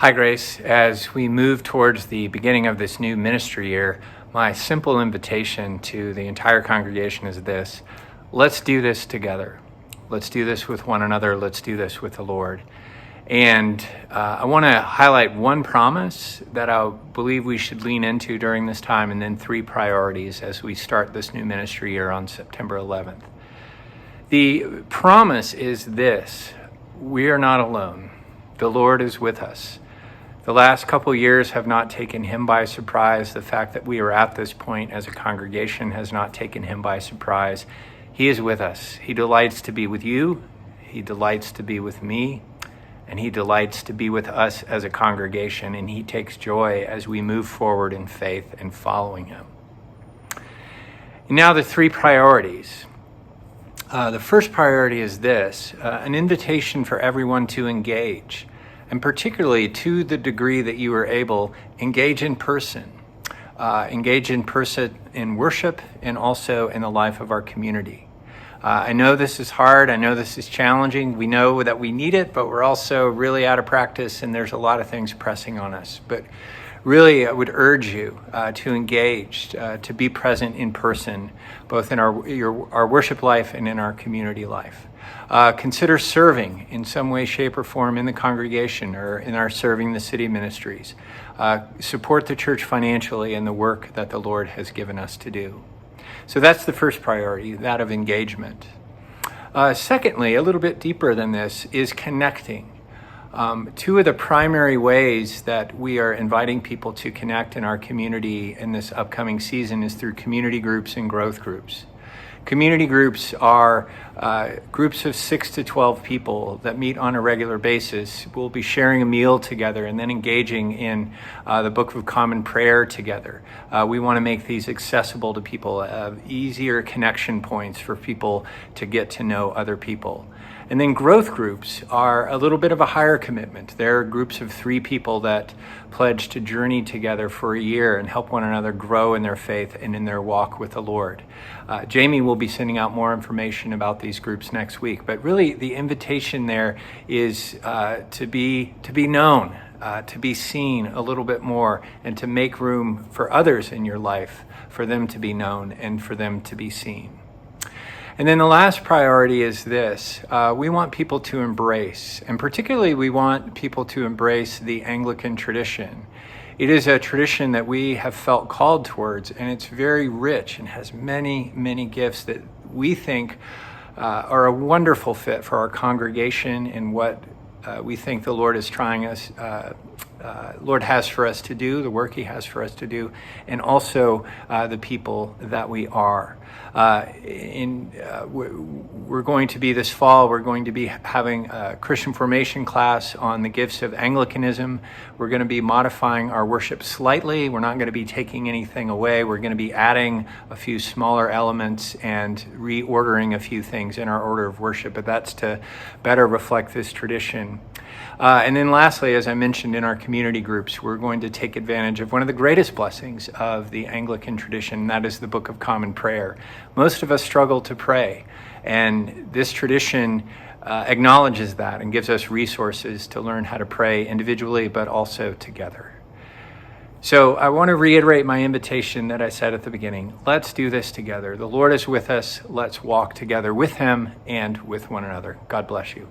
Hi, Grace. As we move towards the beginning of this new ministry year, my simple invitation to the entire congregation is this: let's do this together. Let's do this with one another. Let's do this with the Lord. And I want to highlight one promise that I believe we should lean into during this time, and then three priorities as we start this new ministry year on September 11th. The promise is this: we are not alone. The Lord is with us. The last couple years have not taken him by surprise. The fact that we are at this point as a congregation has not taken him by surprise. He is with us. He delights to be with you. He delights to be with me. And he delights to be with us as a congregation. And he takes joy as we move forward in faith and following him. And now the three priorities. The first priority is this: an invitation for everyone to engage. And particularly to the degree that you are able, engage in person. Engage in person in worship and also in the life of our community. I know this is hard. I know this is challenging. We know that we need it, but we're also really out of practice and there's a lot of things pressing on us. But really, I would urge you to engage, to be present in person, both in our worship life and in our community life. Consider serving in some way, shape, or form in the congregation or in our Serving the City ministries. Support the church financially in the work that the Lord has given us to do. So that's the first priority, that of engagement. Secondly, a little bit deeper than this, is connecting. Two of the primary ways that we are inviting people to connect in our community in this upcoming season is through community groups and growth groups. Community groups are groups of 6 to 12 people that meet on a regular basis. We'll be sharing a meal together and then engaging in the Book of Common Prayer together. We want to make these accessible to people, easier connection points for people to get to know other people. And then growth groups are a little bit of a higher commitment. They're groups of 3 people that pledge to journey together for a year and help one another grow in their faith and in their walk with the Lord. Jamie will be sending out more information about these groups next week. But really, the invitation there is to be known, to be seen a little bit more, and to make room for others in your life, for them to be known and for them to be seen. And then the last priority is this: we want people to embrace, and particularly we want people to embrace the Anglican tradition. It is a tradition that we have felt called towards, and it's very rich and has many, many gifts that we think are a wonderful fit for our congregation and what we think the Lord is Lord has for us to do, the work he has for us to do, and also the people that we are. We're going to be this fall, we're going to be having a Christian formation class on the gifts of Anglicanism. We're going to be modifying our worship slightly. We're not going to be taking anything away. We're going to be adding a few smaller elements and reordering a few things in our order of worship, but that's to better reflect this tradition. And then lastly, as I mentioned, in our community groups, we're going to take advantage of one of the greatest blessings of the Anglican tradition, and that is the Book of Common Prayer. Most of us struggle to pray, and this tradition acknowledges that and gives us resources to learn how to pray individually, but also together. So I want to reiterate my invitation that I said at the beginning. Let's do this together. The Lord is with us. Let's walk together with him and with one another. God bless you.